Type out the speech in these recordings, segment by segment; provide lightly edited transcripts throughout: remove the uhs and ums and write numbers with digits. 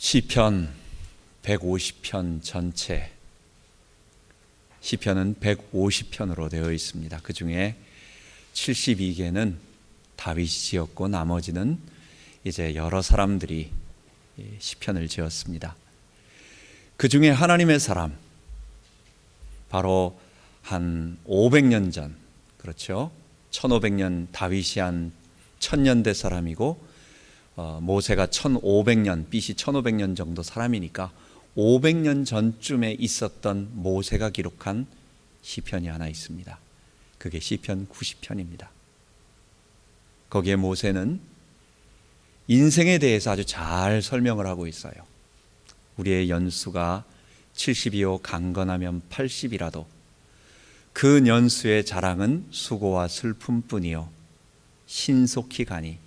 시편 150편 전체, 시편은 150편으로 되어 있습니다. 그 중에 72개는 다윗이 지었고 나머지는 이제 여러 사람들이 시편을 지었습니다. 그 중에 하나님의 사람, 바로 한 500년 전, 그렇죠? 1500년 다윗이 한 1000년대 사람이고 모세가 1500년, BC 1500년 정도 사람이니까 500년 전쯤에 있었던 모세가 기록한 시편이 하나 있습니다. 그게 시편 90편입니다. 거기에 모세는 인생에 대해서 아주 잘 설명을 하고 있어요. 우리의 연수가 70이요 강건하면 80이라도 그 연수의 자랑은 수고와 슬픔뿐이요 신속히 가니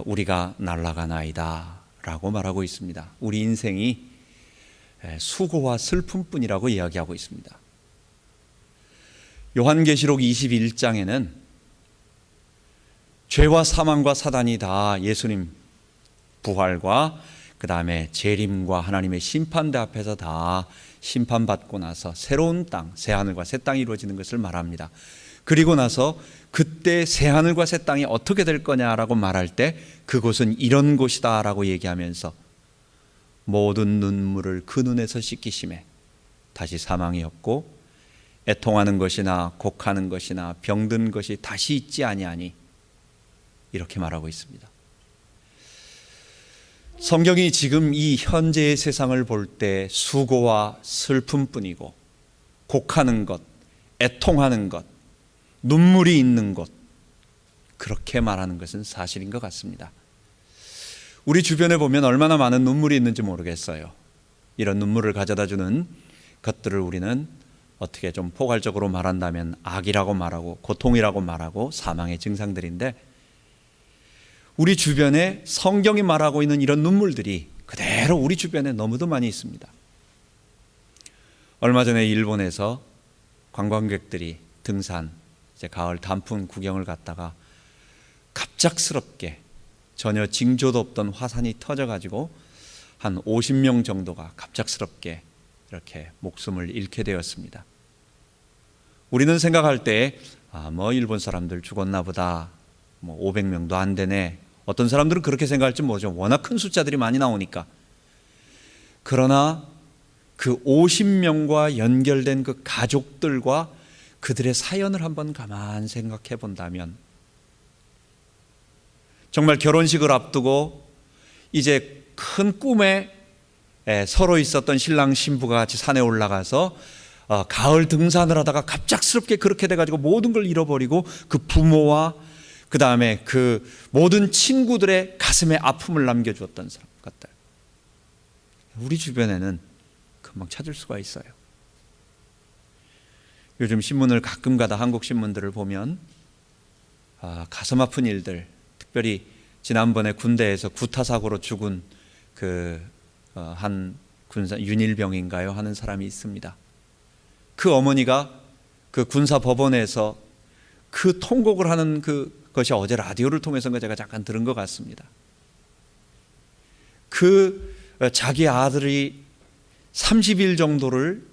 우리가 날아가나이다 라고 말하고 있습니다. 우리 인생이 수고와 슬픔뿐이라고 이야기하고 있습니다. 요한계시록 21장에는 죄와 사망과 사단이 다 예수님 부활과 그 다음에 재림과 하나님의 심판대 앞에서 다 심판받고 나서 새로운 땅, 새하늘과 새 땅이 이루어지는 것을 말합니다. 그리고 나서 그때 새하늘과 새 땅이 어떻게 될 거냐라고 말할 때 그곳은 이런 곳이다 라고 얘기하면서 모든 눈물을 그 눈에서 씻기심에 다시 사망이 없고 애통하는 것이나 곡하는 것이나 병든 것이 다시 있지 아니하니 이렇게 말하고 있습니다. 성경이 지금 이 현재의 세상을 볼 때 수고와 슬픔뿐이고 곡하는 것, 애통하는 것, 눈물이 있는 곳, 그렇게 말하는 것은 사실인 것 같습니다. 우리 주변에 보면 얼마나 많은 눈물이 있는지 모르겠어요. 이런 눈물을 가져다 주는 것들을 우리는 어떻게 좀 포괄적으로 말한다면 악이라고 말하고 고통이라고 말하고 사망의 증상들인데, 우리 주변에 성경이 말하고 있는 이런 눈물들이 그대로 우리 주변에 너무도 많이 있습니다. 얼마 전에 일본에서 관광객들이 등산, 이제 가을 단풍 구경을 갔다가 갑작스럽게 전혀 징조도 없던 화산이 터져가지고 한 50명 정도가 갑작스럽게 이렇게 목숨을 잃게 되었습니다. 우리는 생각할 때 일본 사람들 죽었나 보다, 500명도 안 되네. 어떤 사람들은 그렇게 생각할지 모르죠. 워낙 큰 숫자들이 많이 나오니까. 그러나 그 50명과 연결된 그 가족들과 그들의 사연을 한번 가만 생각해 본다면, 정말 결혼식을 앞두고 이제 큰 꿈에 서로 있었던 신랑 신부가 같이 산에 올라가서 가을 등산을 하다가 갑작스럽게 그렇게 돼가지고 모든 걸 잃어버리고 그 부모와 그 다음에 그 모든 친구들의 가슴에 아픔을 남겨주었던 사람 같아요. 우리 주변에는 금방 찾을 수가 있어요. 요즘 신문을 가끔가다 한국 신문들을 보면 가슴 아픈 일들, 특별히 지난번에 군대에서 구타사고로 죽은 한 군사 윤일병인가요 하는 사람이 있습니다. 그 어머니가 그 군사 법원에서 그 통곡을 하는 그것이 어제 라디오를 통해서인가 제가 잠깐 들은 것 같습니다. 자기 아들이 30일 정도를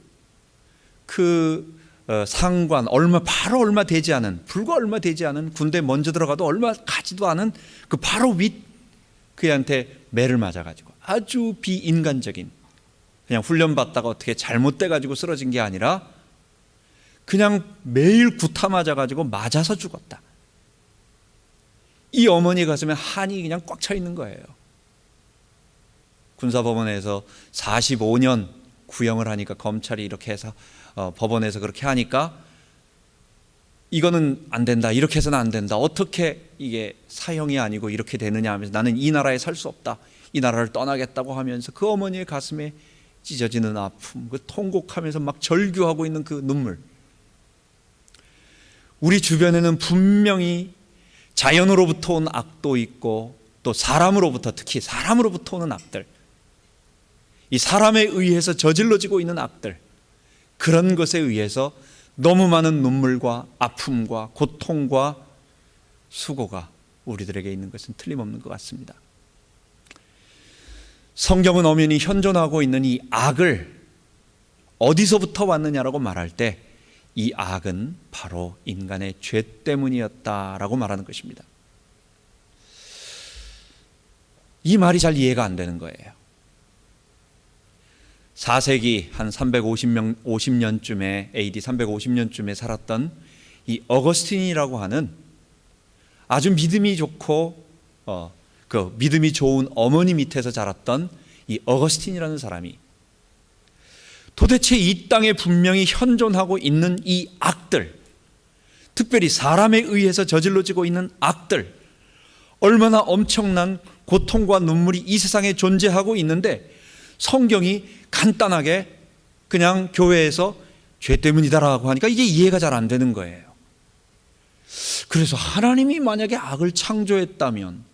상관 바로 얼마 되지 않은, 불과 얼마 되지 않은, 군대 먼저 들어가도 얼마 가지도 않은 그 바로 그한테 매를 맞아가지고 아주 비인간적인, 그냥 훈련받다가 어떻게 잘못돼가지고 쓰러진 게 아니라 그냥 매일 구타 맞아가지고 맞아서 죽었다. 이 어머니 가슴에 한이 그냥 꽉 차 있는 거예요. 군사법원에서 45년 구형을 하니까, 검찰이 이렇게 해서 법원에서 그렇게 하니까 이거는 안 된다, 이렇게 해서는 안 된다, 어떻게 이게 사형이 아니고 이렇게 되느냐 하면서 나는 이 나라에 살 수 없다, 이 나라를 떠나겠다고 하면서 그 어머니의 가슴에 찢어지는 아픔, 그 통곡하면서 막 절규하고 있는 그 눈물. 우리 주변에는 분명히 자연으로부터 온 악도 있고 또 사람으로부터, 특히 사람으로부터 오는 악들, 이 사람에 의해서 저질러지고 있는 악들, 그런 것에 의해서 너무 많은 눈물과 아픔과 고통과 수고가 우리들에게 있는 것은 틀림없는 것 같습니다. 성경은 엄연히 현존하고 있는 이 악을 어디서부터 왔느냐라고 말할 때 이 악은 바로 인간의 죄 때문이었다라고 말하는 것입니다. 이 말이 잘 이해가 안 되는 거예요. 4세기 한 350년쯤에 AD 350년쯤에 살았던 이 어거스틴이라고 하는 아주 믿음이 좋고 그 믿음이 좋은 어머니 밑에서 자랐던 이 어거스틴이라는 사람이 도대체 이 땅에 분명히 현존하고 있는 이 악들, 특별히 사람에 의해서 저질러지고 있는 악들, 얼마나 엄청난 고통과 눈물이 이 세상에 존재하고 있는데 성경이 간단하게 그냥 교회에서 죄 때문이다라고 하니까 이게 이해가 잘 안 되는 거예요. 그래서 하나님이 만약에 악을 창조했다면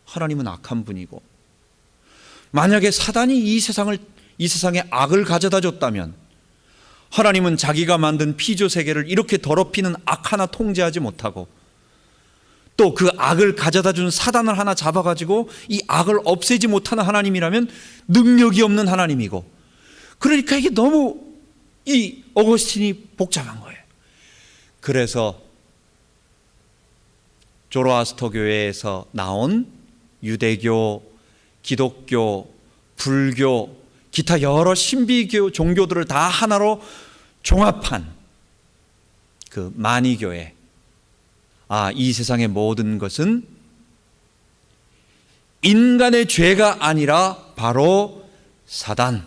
하나님은 악한 분이고, 만약에 사단이 이 세상에 악을 가져다 줬다면 하나님은 자기가 만든 피조 세계를 이렇게 더럽히는 악 하나 통제하지 못하고 또 그 악을 가져다 준 사단을 하나 잡아가지고 이 악을 없애지 못하는 하나님이라면 능력이 없는 하나님이고, 그러니까 이게 너무 이 어거스틴이 복잡한 거예요. 그래서 조로아스터 교회에서 나온 유대교, 기독교, 불교, 기타 여러 신비교 종교들을 다 하나로 종합한 그 만이교회, 이 세상의 모든 것은 인간의 죄가 아니라 바로 사단이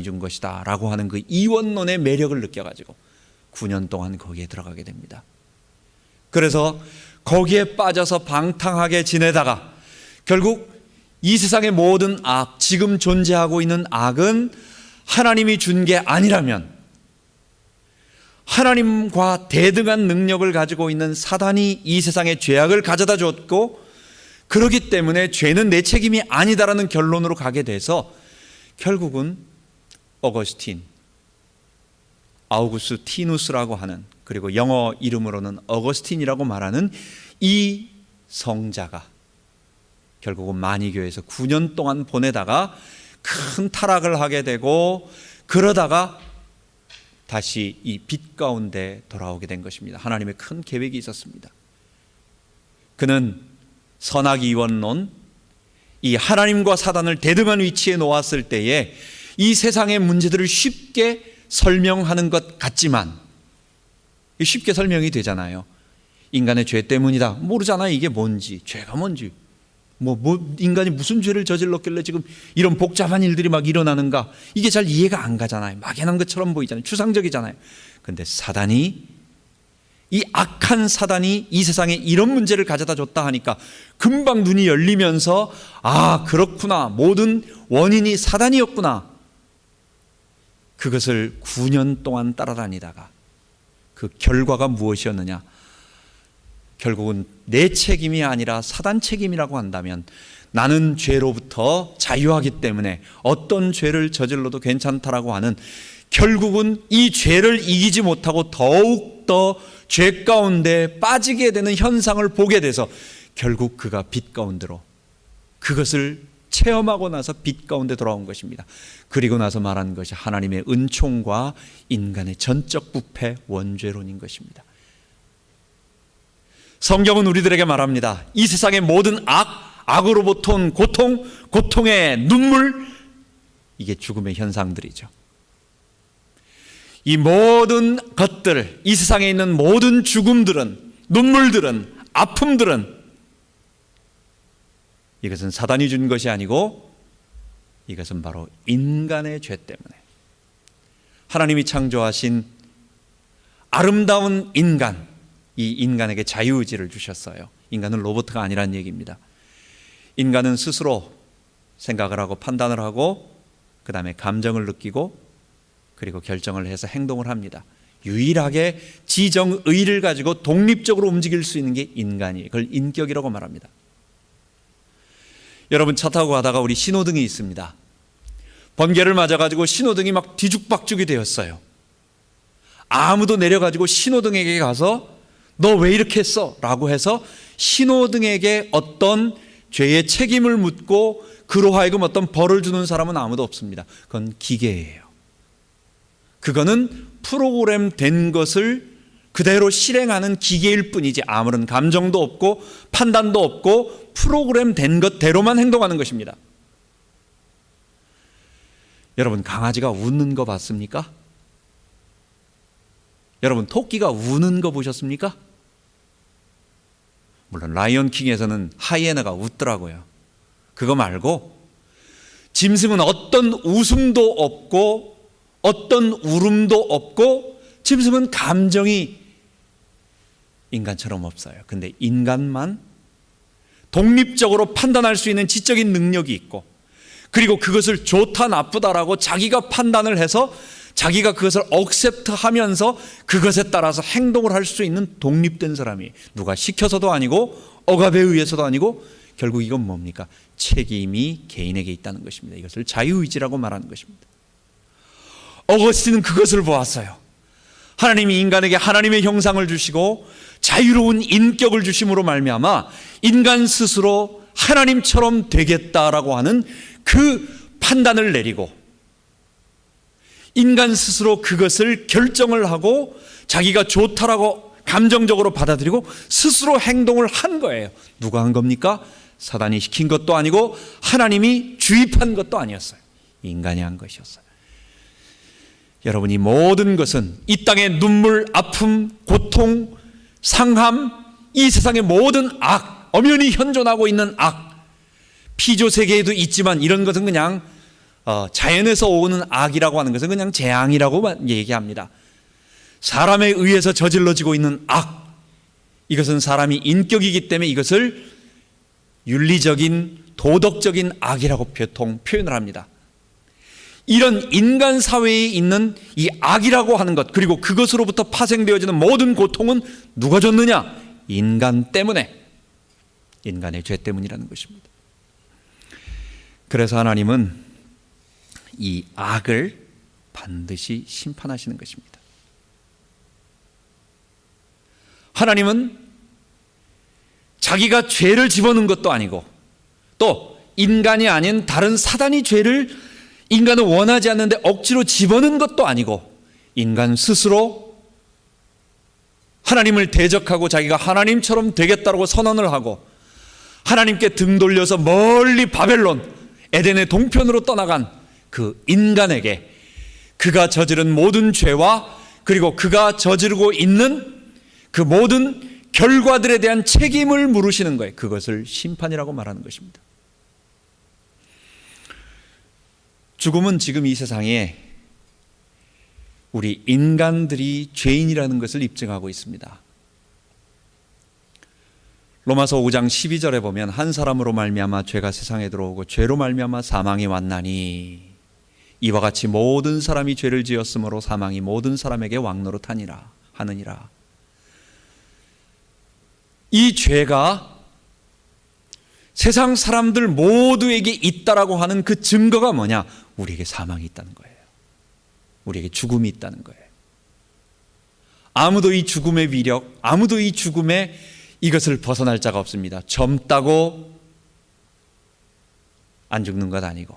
준 것이다 라고 하는 그 이원론의 매력을 느껴가지고 9년 동안 거기에 들어가게 됩니다. 그래서 거기에 빠져서 방탕하게 지내다가 결국 이 세상의 모든 악, 지금 존재하고 있는 악은 하나님이 준 게 아니라면 하나님과 대등한 능력을 가지고 있는 사단이 이 세상에 죄악을 가져다 줬고, 그렇기 때문에 죄는 내 책임이 아니다라는 결론으로 가게 돼서 결국은 어거스틴, 아우구스티누스라고 하는, 그리고 영어 이름으로는 어거스틴이라고 말하는 이 성자가 결국은 만이교회에서 9년 동안 보내다가 큰 타락을 하게 되고, 그러다가 다시 이 빛 가운데 돌아오게 된 것입니다. 하나님의 큰 계획이 있었습니다. 그는 선악 이원론, 이 하나님과 사단을 대등한 위치에 놓았을 때에 이 세상의 문제들을 쉽게 설명하는 것 같지만, 쉽게 설명이 되잖아요. 인간의 죄 때문이다. 모르잖아요. 이게 뭔지, 죄가 뭔지. 인간이 무슨 죄를 저질렀길래 지금 이런 복잡한 일들이 막 일어나는가, 이게 잘 이해가 안 가잖아요. 막연한 것처럼 보이잖아요. 추상적이잖아요. 그런데 이 악한 사단이 이 세상에 이런 문제를 가져다 줬다 하니까 금방 눈이 열리면서, 그렇구나, 모든 원인이 사단이었구나. 그것을 9년 동안 따라다니다가 그 결과가 무엇이었느냐, 결국은 내 책임이 아니라 사단 책임이라고 한다면 나는 죄로부터 자유하기 때문에 어떤 죄를 저질러도 괜찮다라고 하는, 결국은 이 죄를 이기지 못하고 더욱더 죄 가운데 빠지게 되는 현상을 보게 돼서 결국 그가 빛 가운데로, 그것을 체험하고 나서 빛 가운데 돌아온 것입니다. 그리고 나서 말한 것이 하나님의 은총과 인간의 전적 부패 원죄론인 것입니다. 성경은 우리들에게 말합니다. 이 세상의 모든 악으로부터 온 고통, 고통의 눈물, 이게 죽음의 현상들이죠. 이 모든 것들, 이 세상에 있는 모든 죽음들은, 눈물들은, 아픔들은 이것은 사단이 준 것이 아니고 이것은 바로 인간의 죄 때문에, 하나님이 창조하신 아름다운 인간, 이 인간에게 자유의지를 주셨어요. 인간은 로봇가 아니라는 얘기입니다. 인간은 스스로 생각을 하고 판단을 하고 그 다음에 감정을 느끼고 그리고 결정을 해서 행동을 합니다. 유일하게 지정의를 가지고 독립적으로 움직일 수 있는 게 인간이에요. 그걸 인격이라고 말합니다. 여러분, 차 타고 가다가 우리 신호등이 있습니다. 번개를 맞아가지고 신호등이 막 뒤죽박죽이 되었어요. 아무도 내려가지고 신호등에게 가서 너 왜 이렇게 했어? 라고 해서 신호등에게 어떤 죄의 책임을 묻고 그로 하여금 어떤 벌을 주는 사람은 아무도 없습니다. 그건 기계예요. 그거는 프로그램 된 것을 그대로 실행하는 기계일 뿐이지 아무런 감정도 없고 판단도 없고 프로그램 된 것대로만 행동하는 것입니다. 여러분, 강아지가 웃는 거 봤습니까? 여러분, 토끼가 우는 거 보셨습니까? 물론 라이언킹에서는 하이에나가 웃더라고요. 그거 말고 짐승은 어떤 웃음도 없고 어떤 울음도 없고 짐승은 감정이 인간처럼 없어요. 근데 인간만 독립적으로 판단할 수 있는 지적인 능력이 있고, 그리고 그것을 좋다 나쁘다라고 자기가 판단을 해서 자기가 그것을 억셉트하면서 그것에 따라서 행동을 할 수 있는 독립된 사람이, 누가 시켜서도 아니고 억압에 의해서도 아니고, 결국 이건 뭡니까? 책임이 개인에게 있다는 것입니다. 이것을 자유의지라고 말하는 것입니다. 어거스틴은 그것을 보았어요. 하나님이 인간에게 하나님의 형상을 주시고 자유로운 인격을 주심으로 말미암아 인간 스스로 하나님처럼 되겠다라고 하는 그 판단을 내리고, 인간 스스로 그것을 결정을 하고 자기가 좋다라고 감정적으로 받아들이고 스스로 행동을 한 거예요. 누가 한 겁니까? 사단이 시킨 것도 아니고 하나님이 주입한 것도 아니었어요. 인간이 한 것이었어요. 여러분, 이 모든 것은 이 땅의 눈물, 아픔, 고통, 상함, 이 세상의 모든 악, 엄연히 현존하고 있는 악, 피조 세계에도 있지만 이런 것은 그냥 자연에서 오는 악이라고 하는 것은 그냥 재앙이라고 얘기합니다. 사람에 의해서 저질러지고 있는 악, 이것은 사람이 인격이기 때문에 이것을 윤리적인 도덕적인 악이라고 보통 표현을 합니다. 이런 인간 사회에 있는 이 악이라고 하는 것, 그리고 그것으로부터 파생되어지는 모든 고통은 누가 줬느냐? 인간 때문에, 인간의 죄 때문이라는 것입니다. 그래서 하나님은 이 악을 반드시 심판하시는 것입니다. 하나님은 자기가 죄를 집어넣은 것도 아니고, 또 인간이 아닌 다른 사단이 죄를 인간은 원하지 않는데 억지로 집어넣은 것도 아니고, 인간 스스로 하나님을 대적하고 자기가 하나님처럼 되겠다고 선언을 하고 하나님께 등 돌려서 멀리 바벨론, 에덴의 동편으로 떠나간 그 인간에게 그가 저지른 모든 죄와 그리고 그가 저지르고 있는 그 모든 결과들에 대한 책임을 물으시는 거예요. 그것을 심판이라고 말하는 것입니다. 죽음은 지금 이 세상에 우리 인간들이 죄인이라는 것을 입증하고 있습니다. 로마서 5장 12절에 보면 한 사람으로 말미암아 죄가 세상에 들어오고 죄로 말미암아 사망이 왔나니 이와 같이 모든 사람이 죄를 지었으므로 사망이 모든 사람에게 왕노릇하니라 하느니라. 이 죄가 세상 사람들 모두에게 있다라고 하는 그 증거가 뭐냐? 우리에게 사망이 있다는 거예요. 우리에게 죽음이 있다는 거예요. 아무도 이 죽음의 위력, 아무도 이 죽음의 이것을 벗어날 자가 없습니다. 젊다고 안 죽는 것 아니고,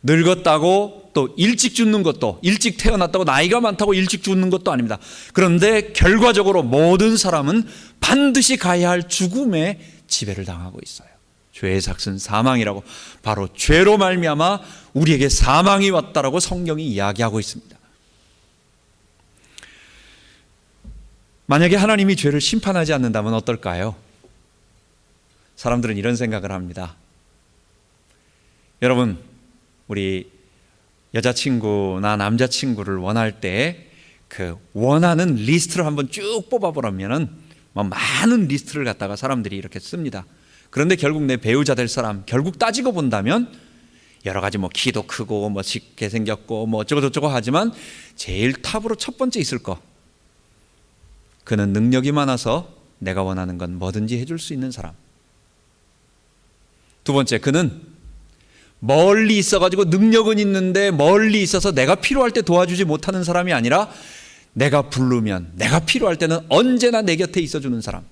늙었다고 또 일찍 죽는 것도, 일찍 태어났다고 나이가 많다고 일찍 죽는 것도 아닙니다. 그런데 결과적으로 모든 사람은 반드시 가야 할 죽음의 지배를 당하고 있어요. 죄의 삭은 사망이라고, 바로 죄로 말미암아 우리에게 사망이 왔다라고 성경이 이야기하고 있습니다. 만약에 하나님이 죄를 심판하지 않는다면 어떨까요? 사람들은 이런 생각을 합니다. 여러분, 우리 여자친구나 남자친구를 원할 때 그 원하는 리스트를 한번 쭉 뽑아보라면은 많은 리스트를 갖다가 사람들이 이렇게 씁니다. 그런데 결국 내 배우자 될 사람, 결국 따지고 본다면 여러 가지 키도 크고 멋있게 생겼고 어쩌고저쩌고 하지만 제일 탑으로 첫 번째 있을 거, 그는 능력이 많아서 내가 원하는 건 뭐든지 해줄 수 있는 사람. 두 번째, 그는 멀리 있어가지고 능력은 있는데 멀리 있어서 내가 필요할 때 도와주지 못하는 사람이 아니라 내가 부르면, 내가 필요할 때는 언제나 내 곁에 있어주는 사람.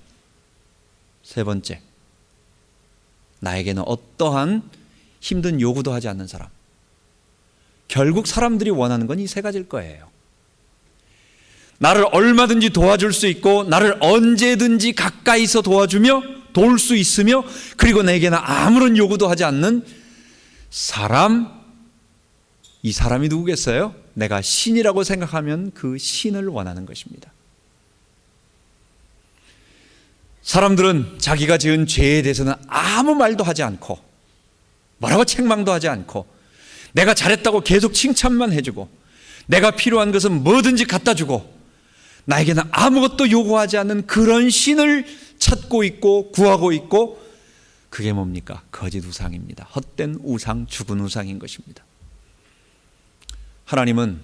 세 번째, 나에게는 어떠한 힘든 요구도 하지 않는 사람. 결국 사람들이 원하는 건 이 세 가지일 거예요. 나를 얼마든지 도와줄 수 있고 나를 언제든지 가까이서 도와주며 도울 수 있으며 그리고 내게는 아무런 요구도 하지 않는 사람. 이 사람이 누구겠어요? 내가 신이라고 생각하면 그 신을 원하는 것입니다. 사람들은 자기가 지은 죄에 대해서는 아무 말도 하지 않고 뭐라고 책망도 하지 않고 내가 잘했다고 계속 칭찬만 해주고 내가 필요한 것은 뭐든지 갖다 주고 나에게는 아무것도 요구하지 않는 그런 신을 찾고 있고 구하고 있고, 그게 뭡니까? 거짓 우상입니다. 헛된 우상, 죽은 우상인 것입니다. 하나님은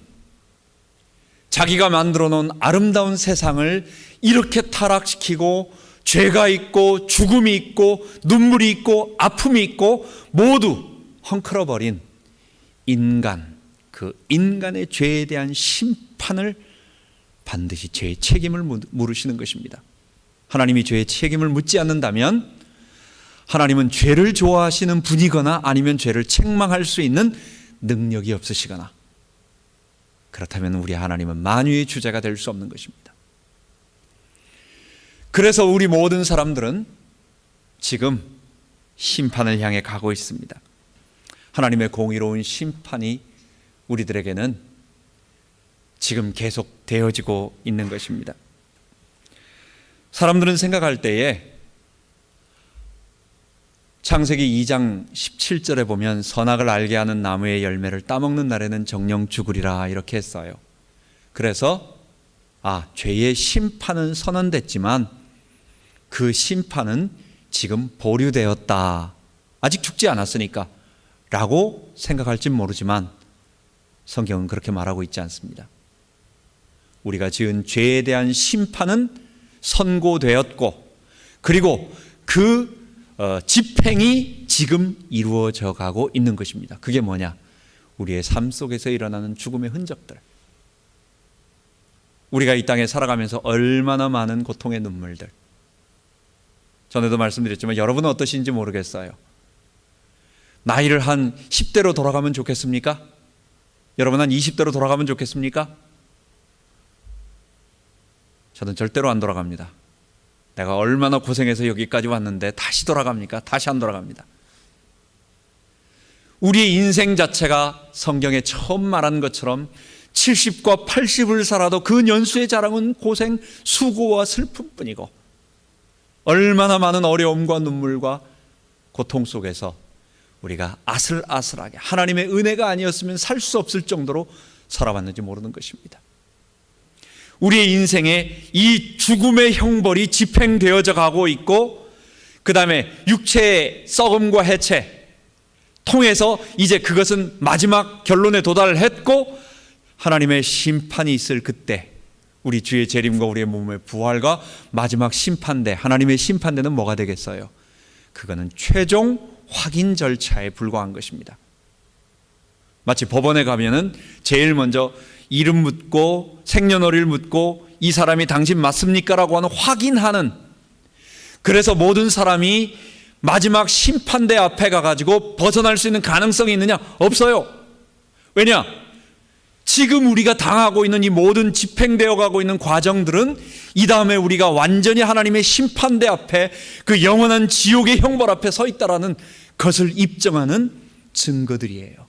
자기가 만들어 놓은 아름다운 세상을 이렇게 타락시키고 죄가 있고 죽음이 있고 눈물이 있고 아픔이 있고 모두 헝클어버린 인간, 그 인간의 죄에 대한 심판을 반드시 죄의 책임을 물으시는 것입니다. 하나님이 죄의 책임을 묻지 않는다면 하나님은 죄를 좋아하시는 분이거나 아니면 죄를 책망할 수 있는 능력이 없으시거나, 그렇다면 우리 하나님은 만유의 주제가 될 수 없는 것입니다. 그래서 우리 모든 사람들은 지금 심판을 향해 가고 있습니다. 하나님의 공의로운 심판이 우리들에게는 지금 계속 되어지고 있는 것입니다. 사람들은 생각할 때에 창세기 2장 17절에 보면 선악을 알게 하는 나무의 열매를 따먹는 날에는 정령 죽으리라 이렇게 했어요. 그래서 죄의 심판은 선언됐지만 그 심판은 지금 보류되었다, 아직 죽지 않았으니까 라고 생각할진 모르지만 성경은 그렇게 말하고 있지 않습니다. 우리가 지은 죄에 대한 심판은 선고되었고 그리고 그 집행이 지금 이루어져 가고 있는 것입니다. 그게 뭐냐? 우리의 삶 속에서 일어나는 죽음의 흔적들. 우리가 이 땅에 살아가면서 얼마나 많은 고통의 눈물들. 전에도 말씀드렸지만 여러분은 어떠신지 모르겠어요. 나이를 한 10대로 돌아가면 좋겠습니까? 여러분 한 20대로 돌아가면 좋겠습니까? 저는 절대로 안 돌아갑니다. 내가 얼마나 고생해서 여기까지 왔는데 다시 돌아갑니까? 다시 안 돌아갑니다. 우리의 인생 자체가 성경에 처음 말한 것처럼 70과 80을 살아도 그 연수의 자랑은 고생, 수고와 슬픔뿐이고 얼마나 많은 어려움과 눈물과 고통 속에서 우리가 아슬아슬하게 하나님의 은혜가 아니었으면 살 수 없을 정도로 살아왔는지 모르는 것입니다. 우리의 인생에 이 죽음의 형벌이 집행되어져 가고 있고 그 다음에 육체의 썩음과 해체 통해서 이제 그것은 마지막 결론에 도달했고 하나님의 심판이 있을 그때 우리 주의 재림과 우리의 몸의 부활과 마지막 심판대, 하나님의 심판대는 뭐가 되겠어요? 그거는 최종 확인 절차에 불과한 것입니다. 마치 법원에 가면은 제일 먼저 이름 묻고 생년월일 묻고 이 사람이 당신 맞습니까? 라고 하는 확인하는, 그래서 모든 사람이 마지막 심판대 앞에 가가지고 벗어날 수 있는 가능성이 있느냐? 없어요. 왜냐? 지금 우리가 당하고 있는 이 모든 집행되어 가고 있는 과정들은 이 다음에 우리가 완전히 하나님의 심판대 앞에 그 영원한 지옥의 형벌 앞에 서 있다라는 것을 입증하는 증거들이에요.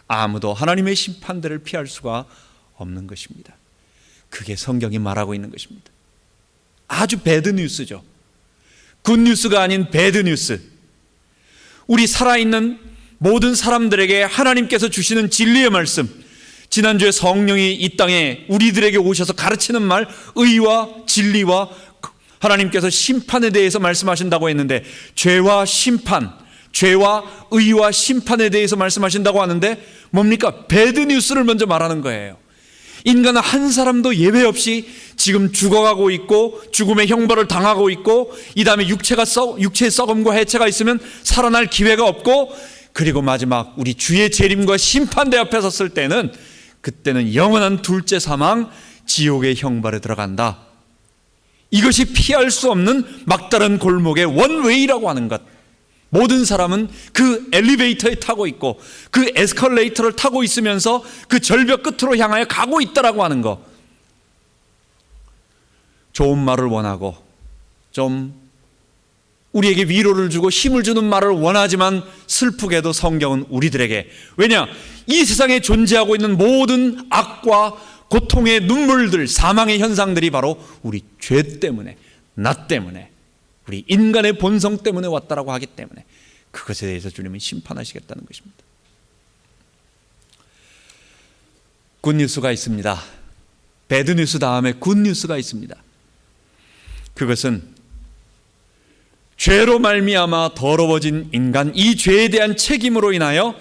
아무도 하나님의 심판대를 피할 수가 없는 것입니다. 그게 성경이 말하고 있는 것입니다. 아주 배드 뉴스죠. 굿 뉴스가 아닌 배드 뉴스. 우리 살아있는 모든 사람들에게 하나님께서 주시는 진리의 말씀, 지난주에 성령이 이 땅에 우리들에게 오셔서 가르치는 말, 의와 진리와 하나님께서 심판에 대해서 말씀하신다고 했는데, 죄와 심판, 죄와 의와 심판에 대해서 말씀하신다고 하는데 뭡니까? 배드 뉴스를 먼저 말하는 거예요. 인간은 한 사람도 예외 없이 지금 죽어가고 있고 죽음의 형벌을 당하고 있고 이 다음에 육체의 썩음과 해체가 있으면 살아날 기회가 없고, 그리고 마지막 우리 주의 재림과 심판대 앞에 섰을 때는 그때는 영원한 둘째 사망, 지옥의 형벌에 들어간다. 이것이 피할 수 없는 막다른 골목의 원웨이라고 하는 것, 모든 사람은 그 엘리베이터에 타고 있고 그 에스컬레이터를 타고 있으면서 그 절벽 끝으로 향하여 가고 있다라고 하는 거. 좋은 말을 원하고 좀 우리에게 위로를 주고 힘을 주는 말을 원하지만 슬프게도 성경은 우리들에게, 왜냐? 이 세상에 존재하고 있는 모든 악과 고통의 눈물들, 사망의 현상들이 바로 우리 죄 때문에, 나 때문에, 우리 인간의 본성 때문에 왔다라고 하기 때문에 그것에 대해서 주님은 심판하시겠다는 것입니다. 굿뉴스가 있습니다. 배드뉴스 다음에 굿뉴스가 있습니다. 그것은 죄로 말미암아 더러워진 인간, 이 죄에 대한 책임으로 인하여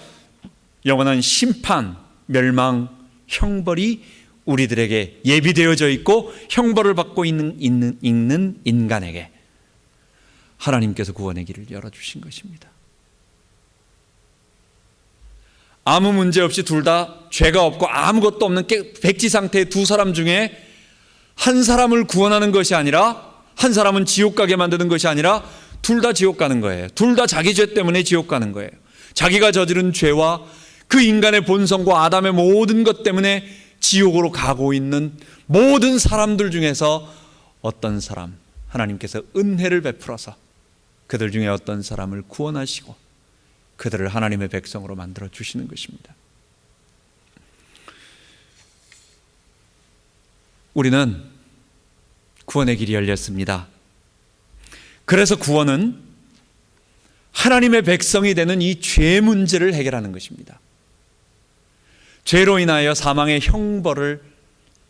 영원한 심판, 멸망, 형벌이 우리들에게 예비되어져 있고 형벌을 받고 있는 인간에게 하나님께서 구원의 길을 열어주신 것입니다. 아무 문제 없이 둘 다 죄가 없고 아무것도 없는 백지 상태의 두 사람 중에 한 사람을 구원하는 것이 아니라, 한 사람은 지옥 가게 만드는 것이 아니라 둘 다 지옥 가는 거예요. 둘 다 자기 죄 때문에 지옥 가는 거예요. 자기가 저지른 죄와 그 인간의 본성과 아담의 모든 것 때문에 지옥으로 가고 있는 모든 사람들 중에서 어떤 사람, 하나님께서 은혜를 베풀어서 그들 중에 어떤 사람을 구원하시고 그들을 하나님의 백성으로 만들어 주시는 것입니다. 우리는 구원의 길이 열렸습니다. 그래서 구원은 하나님의 백성이 되는 이 죄 문제를 해결하는 것입니다. 죄로 인하여 사망의 형벌을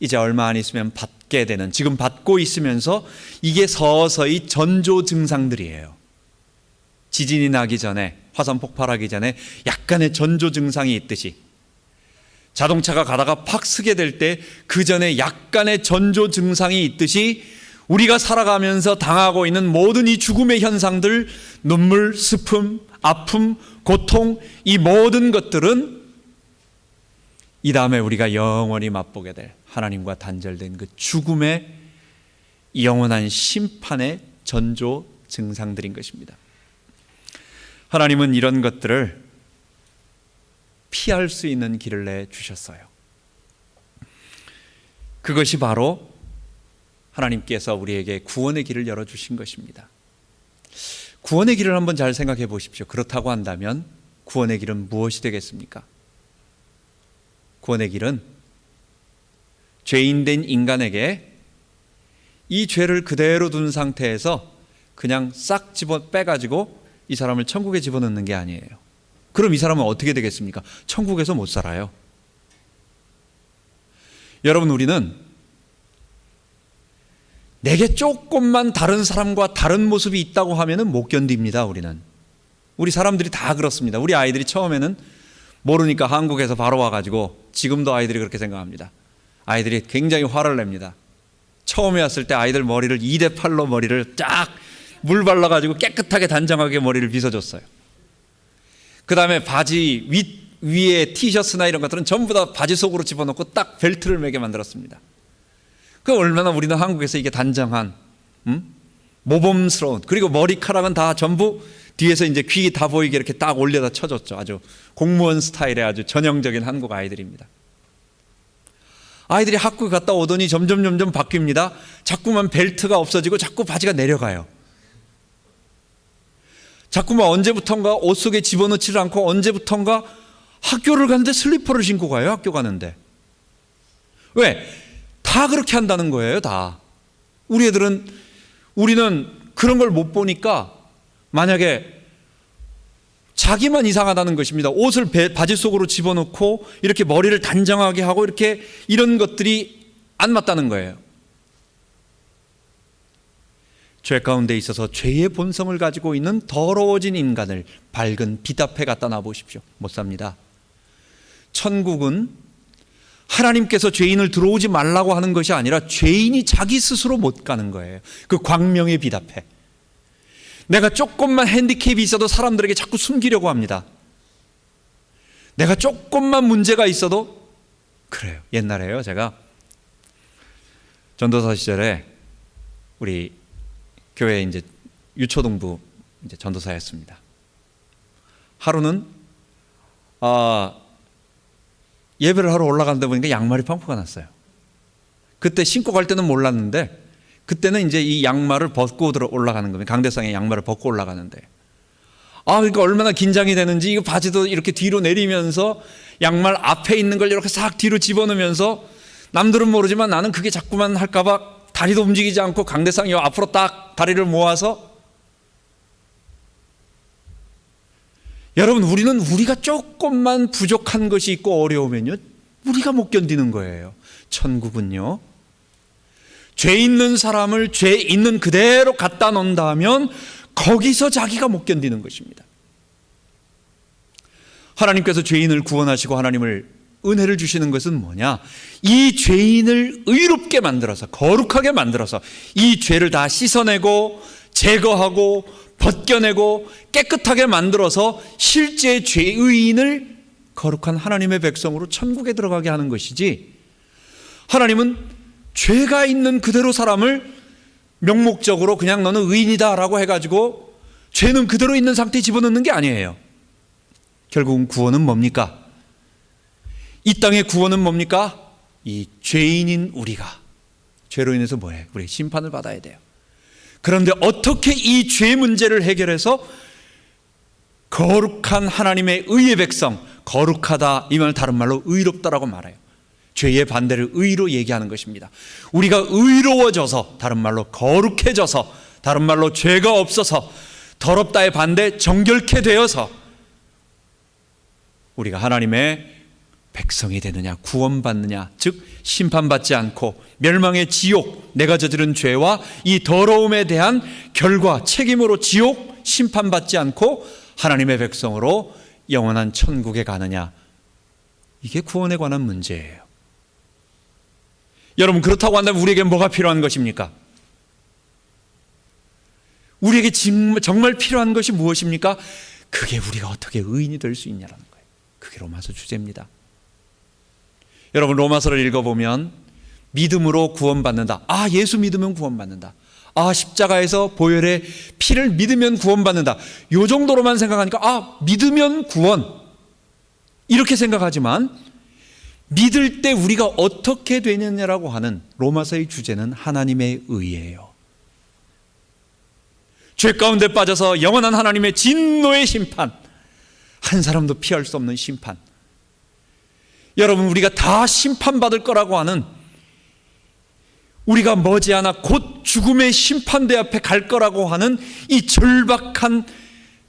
이제 얼마 안 있으면 받게 되는, 지금 받고 있으면서 이게 서서히 전조 증상들이에요. 지진이 나기 전에, 화산 폭발하기 전에 약간의 전조 증상이 있듯이, 자동차가 가다가 팍 쓰게 될 때 그 전에 약간의 전조 증상이 있듯이 우리가 살아가면서 당하고 있는 모든 이 죽음의 현상들, 눈물, 슬픔, 아픔, 고통, 이 모든 것들은 이 다음에 우리가 영원히 맛보게 될 하나님과 단절된 그 죽음의 영원한 심판의 전조 증상들인 것입니다. 하나님은 이런 것들을 피할 수 있는 길을 내주셨어요. 그것이 바로 하나님께서 우리에게 구원의 길을 열어주신 것입니다. 구원의 길을 한번 잘 생각해 보십시오. 그렇다고 한다면 구원의 길은 무엇이 되겠습니까? 구원의 길은 죄인된 인간에게 이 죄를 그대로 둔 상태에서 그냥 싹 빼가지고 이 사람을 천국에 집어넣는 게 아니에요. 그럼 이 사람은 어떻게 되겠습니까? 천국에서 못 살아요. 여러분, 우리는 내게 조금만 다른 사람과 다른 모습이 있다고 하면 못 견딥니다. 우리 사람들이 다 그렇습니다. 우리 아이들이 처음에는 모르니까 한국에서 바로 와가지고, 지금도 아이들이 그렇게 생각합니다. 아이들이 굉장히 화를 냅니다. 처음에 왔을 때 아이들 머리를 2대8로 머리를 쫙 물 발라가지고 깨끗하게 단정하게 머리를 빗어줬어요. 그 다음에 바지 위에 티셔츠나 이런 것들은 전부 다 바지 속으로 집어넣고 딱 벨트를 매게 만들었습니다. 그 얼마나 우리는 한국에서 이게 단정한, 모범스러운, 그리고 머리카락은 다 전부 뒤에서 이제 귀 다 보이게 이렇게 딱 올려다 쳐줬죠. 아주 공무원 스타일의 아주 전형적인 한국 아이들입니다. 아이들이 학교 갔다 오더니 점점 바뀝니다. 자꾸만 벨트가 없어지고 자꾸 바지가 내려가요. 자꾸만 언제부턴가 옷 속에 집어넣지를 않고 언제부턴가 학교를 가는데 슬리퍼를 신고 가요. 학교 가는데. 왜? 다 그렇게 한다는 거예요. 다. 우리는 그런 걸 못 보니까 만약에 자기만 이상하다는 것입니다. 옷을 바지 속으로 집어넣고 이렇게 머리를 단정하게 하고 이렇게 이런 것들이 안 맞다는 거예요. 죄 가운데 있어서 죄의 본성을 가지고 있는 더러워진 인간을 밝은 빛 앞에 갖다 놔보십시오. 못 삽니다. 천국은 하나님께서 죄인을 들어오지 말라고 하는 것이 아니라 죄인이 자기 스스로 못 가는 거예요. 그 광명의 빛 앞에. 내가 조금만 핸디캡이 있어도 사람들에게 자꾸 숨기려고 합니다. 내가 조금만 문제가 있어도 그래요. 옛날에요, 제가 전도사 시절에 우리 교회 이제 유초동부 이제 전도사였습니다. 하루는 예배를 하러 올라가는데 보니까 양말이 펑크가 났어요. 그때 신고 갈 때는 몰랐는데 그때는 이제 이 양말을 벗고 올라가는 겁니다. 강대상에 양말을 벗고 올라가는데 그러니까 얼마나 긴장이 되는지 이거 바지도 이렇게 뒤로 내리면서 양말 앞에 있는 걸 이렇게 싹 뒤로 집어넣으면서 남들은 모르지만 나는 그게 자꾸만 할까봐 다리도 움직이지 않고 강대상이 앞으로 딱 다리를 모아서 여러분 우리는 우리가 조금만 부족한 것이 있고 어려우면요 우리가 못 견디는 거예요. 천국은요 죄 있는 사람을 죄 있는 그대로 갖다 놓는다면 거기서 자기가 못 견디는 것입니다. 하나님께서 죄인을 구원하시고 하나님을 은혜를 주시는 것은 뭐냐? 이 죄인을 의롭게 만들어서 거룩하게 만들어서 이 죄를 다 씻어내고 제거하고 벗겨내고 깨끗하게 만들어서 실제 죄의인을 거룩한 하나님의 백성으로 천국에 들어가게 하는 것이지, 하나님은 죄가 있는 그대로 사람을 명목적으로 그냥 너는 의인이다 라고 해가지고 죄는 그대로 있는 상태에 집어넣는 게 아니에요. 결국은 구원은 뭡니까? 이 땅의 구원은 뭡니까? 이 죄인인 우리가 죄로 인해서 뭐해? 우리 심판을 받아야 돼요. 그런데 어떻게 이 죄 문제를 해결해서 거룩한 하나님의 의의 백성, 거룩하다 이 말은 다른 말로 의롭다라고 말해요. 죄의 반대를 의로 얘기하는 것입니다. 우리가 의로워져서, 다른 말로 거룩해져서, 다른 말로 죄가 없어서, 더럽다의 반대 정결케 되어서 우리가 하나님의 백성이 되느냐, 구원받느냐, 즉 심판받지 않고 멸망의 지옥, 내가 저지른 죄와 이 더러움에 대한 결과, 책임으로 지옥 심판받지 않고 하나님의 백성으로 영원한 천국에 가느냐, 이게 구원에 관한 문제예요. 여러분, 그렇다고 한다면 우리에게 뭐가 필요한 것입니까? 우리에게 정말 필요한 것이 무엇입니까? 그게 우리가 어떻게 의인이 될 수 있냐라는 거예요. 그게 로마서 주제입니다. 여러분, 로마서를 읽어보면 믿음으로 구원받는다. 예수 믿으면 구원받는다. 십자가에서 보혈의 피를 믿으면 구원받는다. 요 정도로만 생각하니까 믿으면 구원, 이렇게 생각하지만 믿을 때 우리가 어떻게 되느냐라고 하는 로마서의 주제는 하나님의 의예요. 죄 가운데 빠져서 영원한 하나님의 진노의 심판, 한 사람도 피할 수 없는 심판, 여러분 우리가 다 심판받을 거라고 하는, 우리가 머지않아 곧 죽음의 심판대 앞에 갈 거라고 하는 이 절박한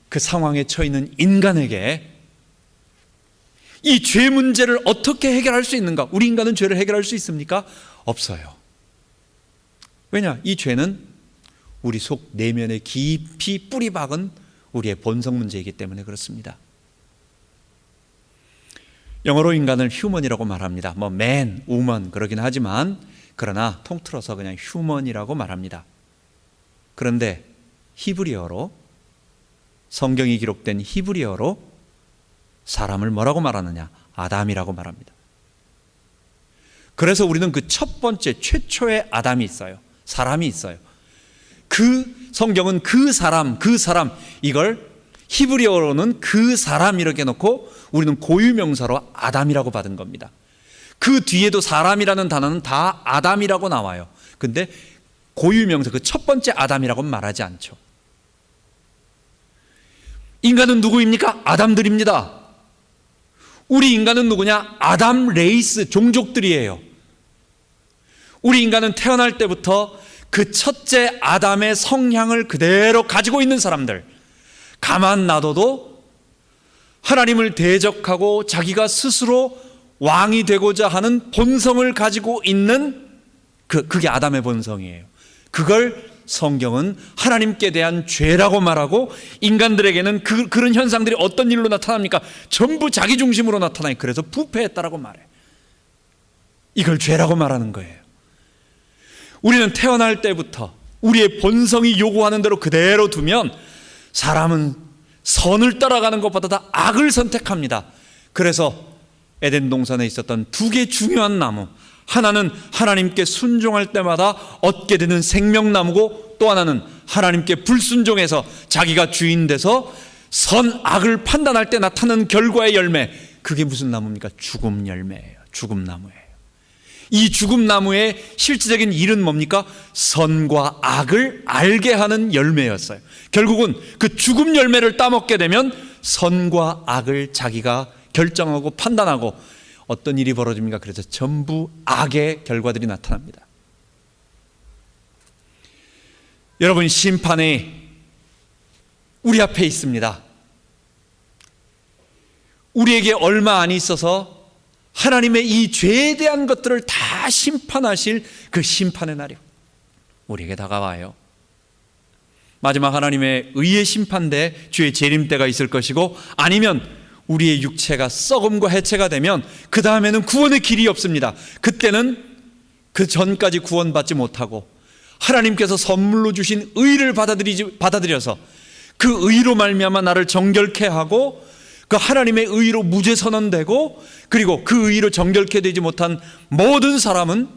그 상황에 처해 있는 인간에게 이 죄 문제를 어떻게 해결할 수 있는가? 우리 인간은 죄를 해결할 수 있습니까? 없어요. 왜냐? 이 죄는 우리 속 내면에 깊이 뿌리 박은 우리의 본성 문제이기 때문에 그렇습니다. 영어로 인간을 휴먼이라고 말합니다. man, woman 그러긴 하지만, 그러나 통틀어서 그냥 휴먼이라고 말합니다. 그런데 히브리어로, 성경이 기록된 히브리어로 사람을 뭐라고 말하느냐? 아담이라고 말합니다. 그래서 우리는 그 첫 번째 최초의 아담이 있어요. 사람이 있어요. 그 성경은 그 사람 이걸 히브리어로는 그 사람 이렇게 놓고 우리는 고유명사로 아담이라고 받은 겁니다. 그 뒤에도 사람이라는 단어는 다 아담이라고 나와요. 근데 고유명사, 그 첫 번째 아담이라고는 말하지 않죠. 인간은 누구입니까? 아담들입니다. 우리 인간은 누구냐? 아담 레이스, 종족들이에요. 우리 인간은 태어날 때부터 그 첫째 아담의 성향을 그대로 가지고 있는 사람들, 가만 놔둬도 하나님을 대적하고 자기가 스스로 왕이 되고자 하는 본성을 가지고 있는 그게 아담의 본성이에요. 그걸 성경은 하나님께 대한 죄라고 말하고, 인간들에게는 그런 현상들이 어떤 일로 나타납니까? 전부 자기 중심으로 나타나요. 그래서 부패했다라고 말해요. 이걸 죄라고 말하는 거예요. 우리는 태어날 때부터 우리의 본성이 요구하는 대로 그대로 두면 사람은 선을 따라가는 것보다 다 악을 선택합니다. 그래서 에덴 동산에 있었던 두 개 중요한 나무, 하나는 하나님께 순종할 때마다 얻게 되는 생명나무고, 또 하나는 하나님께 불순종해서 자기가 주인 돼서 선악을 판단할 때 나타나는 결과의 열매, 그게 무슨 나무입니까? 죽음 열매예요. 죽음 나무예요. 이 죽음 나무의 실질적인 일은 뭡니까? 선과 악을 알게 하는 열매였어요. 결국은 그 죽음 열매를 따먹게 되면 선과 악을 자기가 결정하고 판단하고 어떤 일이 벌어집니까? 그래서 전부 악의 결과들이 나타납니다. 여러분, 심판이 우리 앞에 있습니다. 우리에게 얼마 안 있어서 하나님의 이 죄에 대한 것들을 다 심판하실 그 심판의 날이 우리에게 다가와요. 마지막 하나님의 의의 심판대 주의 재림 때가 있을 것이고, 아니면 우리의 육체가 썩음과 해체가 되면 그 다음에는 구원의 길이 없습니다. 그때는 그 전까지 구원받지 못하고 하나님께서 선물로 주신 의를 받아들여서 그 의로 말미암아 나를 정결케 하고 그 하나님의 의로 무죄 선언되고, 그리고 그 의로 정결케 되지 못한 모든 사람은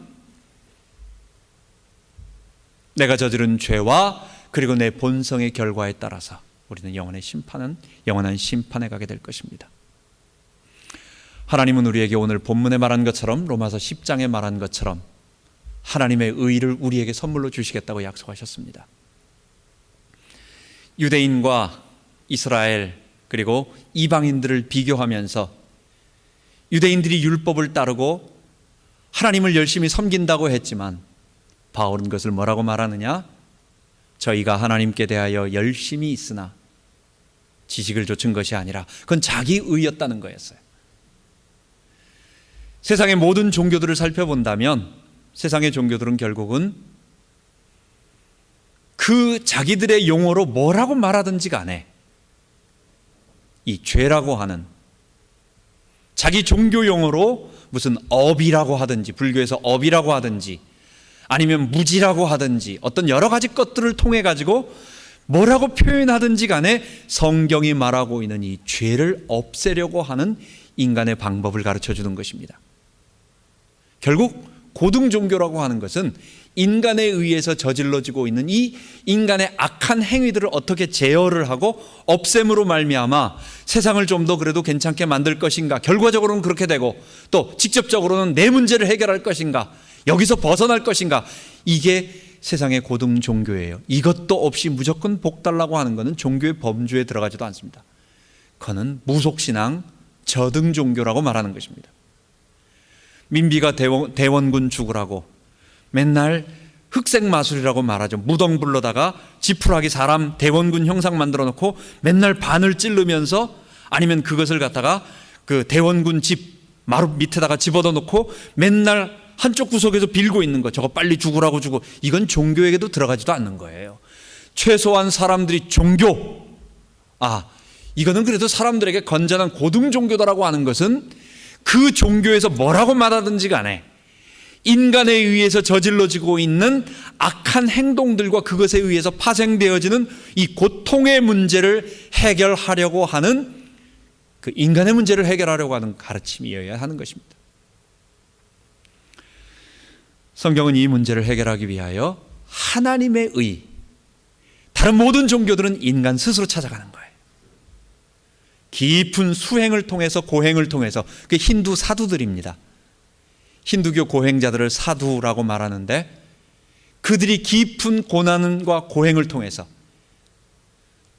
내가 저지른 죄와 그리고 내 본성의 결과에 따라서 우리는 영원한 심판에 가게 될 것입니다. 하나님은 우리에게 오늘 본문에 말한 것처럼, 로마서 10장에 말한 것처럼 하나님의 의를 우리에게 선물로 주시겠다고 약속하셨습니다. 유대인과 이스라엘 그리고 이방인들을 비교하면서 유대인들이 율법을 따르고 하나님을 열심히 섬긴다고 했지만 바울은 그것을 뭐라고 말하느냐? 저희가 하나님께 대하여 열심히 있으나 지식을 좇은 것이 아니라 그건 자기 의였다는 거였어요. 세상의 모든 종교들을 살펴본다면 세상의 종교들은 결국은 그 자기들의 용어로 뭐라고 말하든지 간에 이 죄라고 하는, 자기 종교 용어로 무슨 업이라고 하든지, 불교에서 업이라고 하든지 아니면 무지라고 하든지 어떤 여러 가지 것들을 통해 가지고 뭐라고 표현하든지 간에 성경이 말하고 있는 이 죄를 없애려고 하는 인간의 방법을 가르쳐 주는 것입니다. 결국 고등 종교라고 하는 것은 인간에 의해서 저질러지고 있는 이 인간의 악한 행위들을 어떻게 제어를 하고 없앰으로 말미암아 세상을 좀 더 그래도 괜찮게 만들 것인가, 결과적으로는 그렇게 되고 또 직접적으로는 내 문제를 해결할 것인가, 여기서 벗어날 것인가, 이게 세상의 고등 종교예요. 이것도 없이 무조건 복 달라고 하는 것은 종교의 범주에 들어가지도 않습니다. 그거는 무속신앙 저등 종교라고 말하는 것입니다. 민비가 대원군 죽으라고 맨날 흑색 마술이라고 말하죠. 무덤불로다가 지푸라기 사람 대원군 형상 만들어 놓고 맨날 반을 찌르면서, 아니면 그것을 갖다가 그 대원군 집 마루 밑에다가 집어넣어 놓고 맨날 한쪽 구석에서 빌고 있는 거, 저거 빨리 죽으라고 주고, 이건 종교에게도 들어가지도 않는 거예요. 최소한 사람들이 종교, 이거는 그래도 사람들에게 건전한 고등 종교다라고 하는 것은 그 종교에서 뭐라고 말하든지 간에 인간에 의해서 저질러지고 있는 악한 행동들과 그것에 의해서 파생되어지는 이 고통의 문제를 해결하려고 하는, 그 인간의 문제를 해결하려고 하는 가르침이어야 하는 것입니다. 성경은 이 문제를 해결하기 위하여 하나님의 의, 다른 모든 종교들은 인간 스스로 찾아가는 거예요. 깊은 수행을 통해서, 고행을 통해서, 그 힌두 사두들입니다. 힌두교 고행자들을 사두라고 말하는데, 그들이 깊은 고난과 고행을 통해서,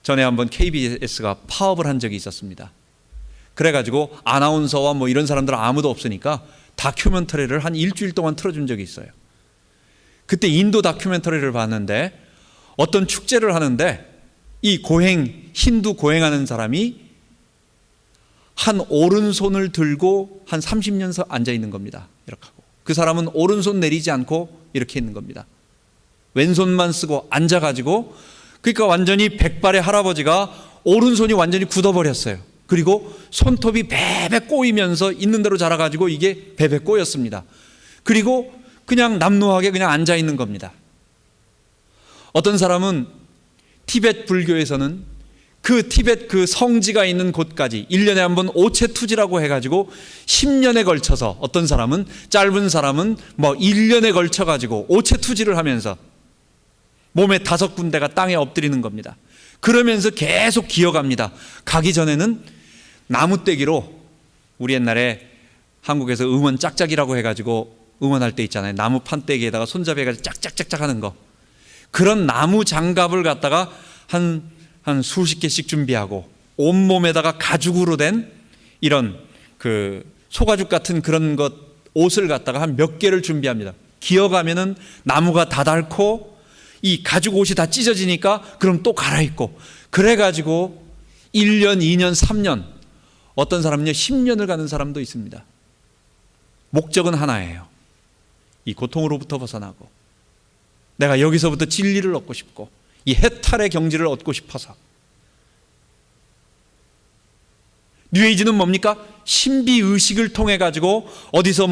전에 한번 KBS가 파업을 한 적이 있었습니다. 그래가지고 아나운서와 뭐 이런 사람들은 아무도 없으니까 다큐멘터리를 한 일주일 동안 틀어준 적이 있어요. 그때 인도 다큐멘터리를 봤는데 어떤 축제를 하는데 이 힌두 고행하는 사람이 한 오른손을 들고 한 30년 앉아 있는 겁니다. 이렇게 하고, 그 사람은 오른손 내리지 않고 이렇게 있는 겁니다. 왼손만 쓰고 앉아가지고, 그러니까 완전히 백발의 할아버지가 오른손이 완전히 굳어버렸어요. 그리고 손톱이 베베 꼬이면서 있는 대로 자라가지고 이게 베베 꼬였습니다. 그리고 그냥 남루하게 그냥 앉아 있는 겁니다. 어떤 사람은 티베트 불교에서는 그 티베트 그 성지가 있는 곳까지 1년에 한 번 오체투지라고 해가지고 10년에 걸쳐서, 어떤 사람은 짧은 사람은 뭐 1년에 걸쳐가지고 오체투지를 하면서 몸의 5군데가 땅에 엎드리는 겁니다. 그러면서 계속 기어갑니다. 가기 전에는 나무떼기로, 우리 옛날에 한국에서 응원 짝짝이라고 해가지고 응원할 때 있잖아요. 나무 판때기에다가 손잡이 해가지고 짝짝짝짝 하는 거. 그런 나무 장갑을 갖다가 한 수십 개씩 준비하고, 온몸에다가 가죽으로 된 이런 그 소가죽 같은 그런 것, 옷을 갖다가 한 몇 개를 준비합니다. 기어가면은 나무가 다 닳고 이 가죽 옷이 다 찢어지니까 그럼 또 갈아입고, 그래가지고 1년, 2년, 3년, 어떤 사람은요 10년을 가는 사람도 있습니다. 목적은 하나예요. 이 고통으로부터 벗어나고, 내가 여기서부터 진리를 얻고 싶고, 이 해탈의 경지를 얻고 싶어서. 뉴에이지는 뭡니까? 신비의식을 통해 가지고 어디서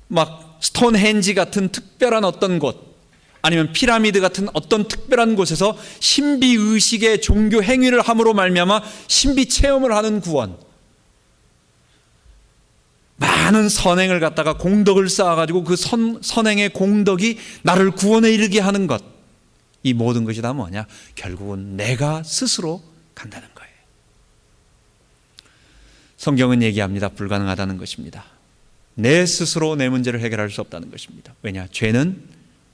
막 스톤헨지 같은 특별한 어떤 곳, 아니면 피라미드 같은 어떤 특별한 곳에서 신비의식의 종교 행위를 함으로 말미암아 신비 체험을 하는 구원, 많은 선행을 갖다가 공덕을 쌓아가지고 그 선행의 공덕이 나를 구원에 이르게 하는 것, 이 모든 것이 다 뭐냐? 결국은 내가 스스로 간다는 거예요. 성경은 얘기합니다. 불가능하다는 것입니다. 내 스스로 내 문제를 해결할 수 없다는 것입니다. 왜냐? 죄는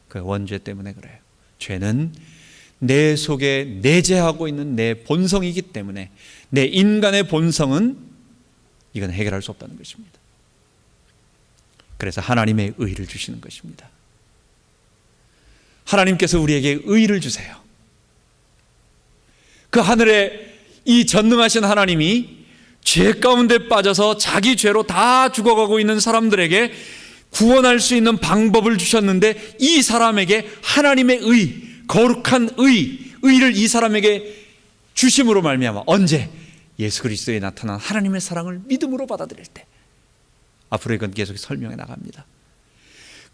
그 원죄 때문에 그래요. 죄는 내 속에 내재하고 있는 내 본성이기 때문에, 내 인간의 본성은 이건 해결할 수 없다는 것입니다. 그래서 하나님의 의를 주시는 것입니다. 하나님께서 우리에게 의를 주세요. 그 하늘에 이 전능하신 하나님이 죄 가운데 빠져서 자기 죄로 다 죽어가고 있는 사람들에게 구원할 수 있는 방법을 주셨는데, 이 사람에게 하나님의 의, 거룩한 의를 이 사람에게 주심으로 말미암아, 언제? 예수 그리스도에 나타난 하나님의 사랑을 믿음으로 받아들일 때. 앞으로 이건 계속 설명해 나갑니다.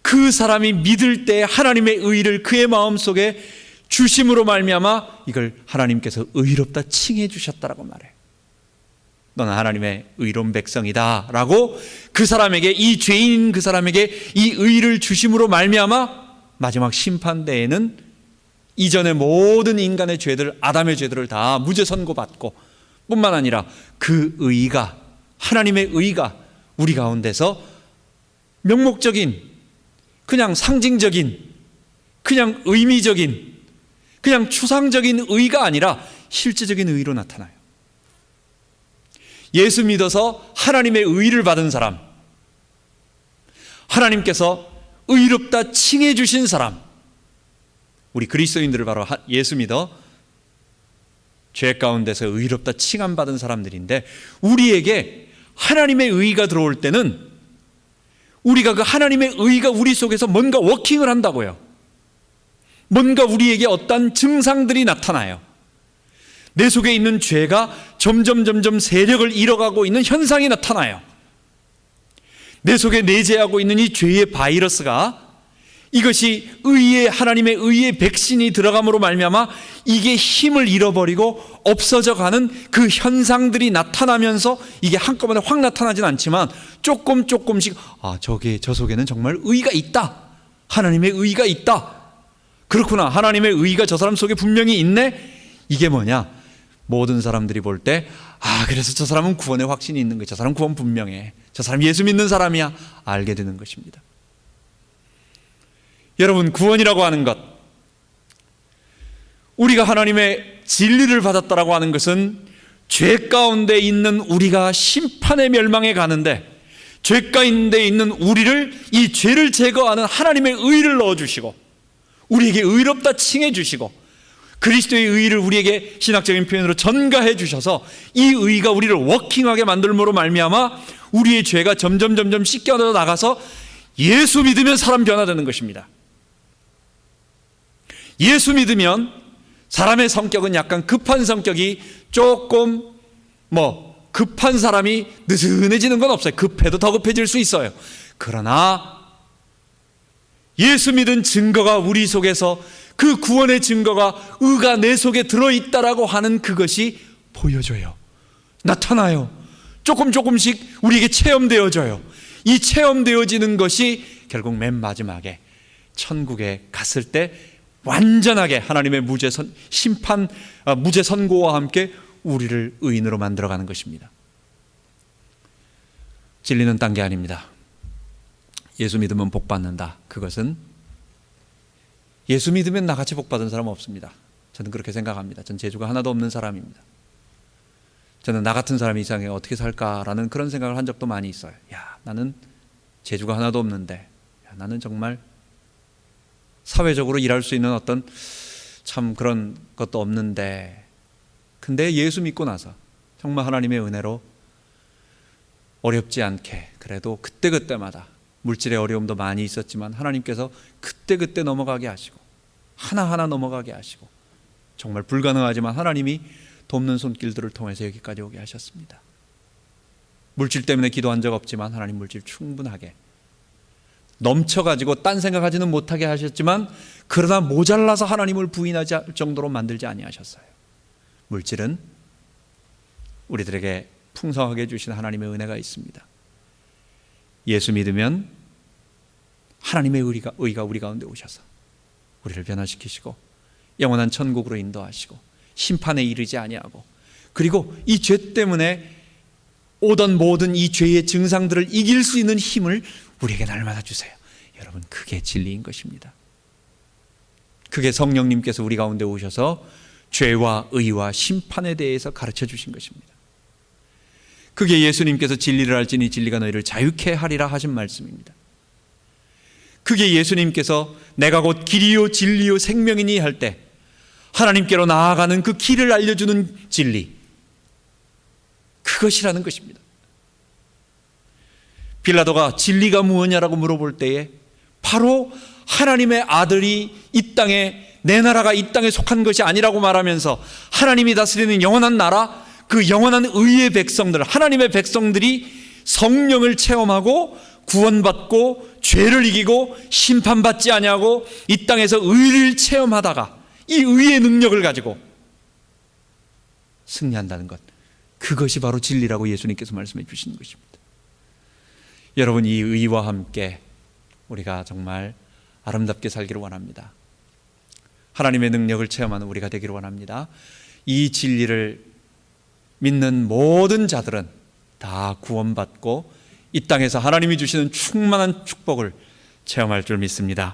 그 사람이 믿을 때 하나님의 의를 그의 마음속에 주심으로 말미암아 이걸 하나님께서 의롭다 칭해 주셨다라고 말해요. 너는 하나님의 의로운 백성이다 라고 그 사람에게, 이 죄인 그 사람에게 이 의를 주심으로 말미암아 마지막 심판대에는 이전의 모든 인간의 죄들, 아담의 죄들을 다 무죄 선고받고, 뿐만 아니라 그 의가, 하나님의 의가 우리 가운데서 명목적인, 그냥 상징적인, 그냥 의미적인, 그냥 추상적인 의가 아니라 실제적인 의로 나타나요. 예수 믿어서 하나님의 의를 받은 사람, 하나님께서 의롭다 칭해 주신 사람, 우리 그리스도인들을 바로 예수 믿어 죄 가운데서 의롭다 칭함 받은 사람들인데, 우리에게 하나님의 의가 들어올 때는 우리가 그 하나님의 의가 우리 속에서 뭔가 워킹을 한다고요. 뭔가 우리에게 어떤 증상들이 나타나요. 내 속에 있는 죄가 점점 세력을 잃어가고 있는 현상이 나타나요. 내 속에 내재하고 있는 이 죄의 바이러스가, 이것이 의의, 하나님의 의의 백신이 들어감으로 말미암아 이게 힘을 잃어버리고 없어져가는 그 현상들이 나타나면서, 이게 한꺼번에 확 나타나진 않지만 조금씩, 저 속에는 정말 의가 있다, 하나님의 의가 있다, 그렇구나, 하나님의 의가 저 사람 속에 분명히 있네. 이게 뭐냐? 모든 사람들이 볼 때, 그래서 저 사람은 구원의 확신이 있는 거야, 저 사람 구원 분명해, 저 사람 예수 믿는 사람이야, 알게 되는 것입니다. 여러분, 구원이라고 하는 것, 우리가 하나님의 진리를 받았다라고 하는 것은 죄 가운데 있는 우리가 심판의 멸망에 가는데, 죄 가운데 있는 우리를, 이 죄를 제거하는 하나님의 의를 넣어주시고 우리에게 의롭다 칭해 주시고 그리스도의 의를 우리에게 신학적인 표현으로 전가해 주셔서 이 의가 우리를 워킹하게 만들므로 말미암아 우리의 죄가 점점 씻겨져 나가서 예수 믿으면 사람 변화되는 것입니다. 예수 믿으면 사람의 성격은 약간 급한 성격이 조금 급한 사람이 느슨해지는 건 없어요. 급해도 더 급해질 수 있어요. 그러나 예수 믿은 증거가 우리 속에서, 그 구원의 증거가, 의가 내 속에 들어있다라고 하는 그것이 보여져요. 나타나요. 조금씩 우리에게 체험되어져요. 이 체험되어지는 것이 결국 맨 마지막에 천국에 갔을 때 완전하게 하나님의 무죄 선고와 함께 우리를 의인으로 만들어가는 것입니다. 진리는 딴 게 아닙니다. 예수 믿으면 복 받는다. 그것은 예수 믿으면 나같이 복 받은 사람 없습니다. 저는 그렇게 생각합니다. 전 재주가 하나도 없는 사람입니다. 저는 나 같은 사람이 이 세상에 어떻게 살까라는 그런 생각을 한 적도 많이 있어요. 나는 재주가 하나도 없는데, 나는 정말 사회적으로 일할 수 있는 어떤 참 그런 것도 없는데, 근데 예수 믿고 나서 정말 하나님의 은혜로 어렵지 않게, 그래도 그때그때마다 물질의 어려움도 많이 있었지만 하나님께서 그때그때 넘어가게 하시고 하나하나 넘어가게 하시고, 정말 불가능하지만 하나님이 돕는 손길들을 통해서 여기까지 오게 하셨습니다. 물질 때문에 기도한 적 없지만 하나님 물질 충분하게 넘쳐가지고 딴 생각하지는 못하게 하셨지만, 그러나 모자라서 하나님을 부인하지 않을 정도로 만들지 아니하셨어요. 물질은 우리들에게 풍성하게 주신 하나님의 은혜가 있습니다. 예수 믿으면 하나님의 의가 우리 가운데 오셔서 우리를 변화시키시고 영원한 천국으로 인도하시고 심판에 이르지 아니하고, 그리고 이 죄 때문에 오던 모든 이 죄의 증상들을 이길 수 있는 힘을 우리에게 날마다 주세요. 여러분, 그게 진리인 것입니다. 그게 성령님께서 우리 가운데 오셔서 죄와 의와 심판에 대해서 가르쳐 주신 것입니다. 그게 예수님께서 진리를 알지니 진리가 너희를 자유케 하리라 하신 말씀입니다. 그게 예수님께서 내가 곧 길이요 진리요 생명이니 할 때 하나님께로 나아가는 그 길을 알려주는 진리, 그것이라는 것입니다. 빌라도가 진리가 무엇냐라고 물어볼 때에 바로 하나님의 아들이 이 땅에, 내 나라가 이 땅에 속한 것이 아니라고 말하면서 하나님이 다스리는 영원한 나라, 그 영원한 의의 백성들, 하나님의 백성들이 성령을 체험하고 구원받고 죄를 이기고 심판받지 아니하고 이 땅에서 의를 체험하다가 이 의의 능력을 가지고 승리한다는 것, 그것이 바로 진리라고 예수님께서 말씀해 주시는 것입니다. 여러분, 이 의와 함께 우리가 정말 아름답게 살기를 원합니다. 하나님의 능력을 체험하는 우리가 되기를 원합니다. 이 진리를 믿는 모든 자들은 다 구원받고 이 땅에서 하나님이 주시는 충만한 축복을 체험할 줄 믿습니다.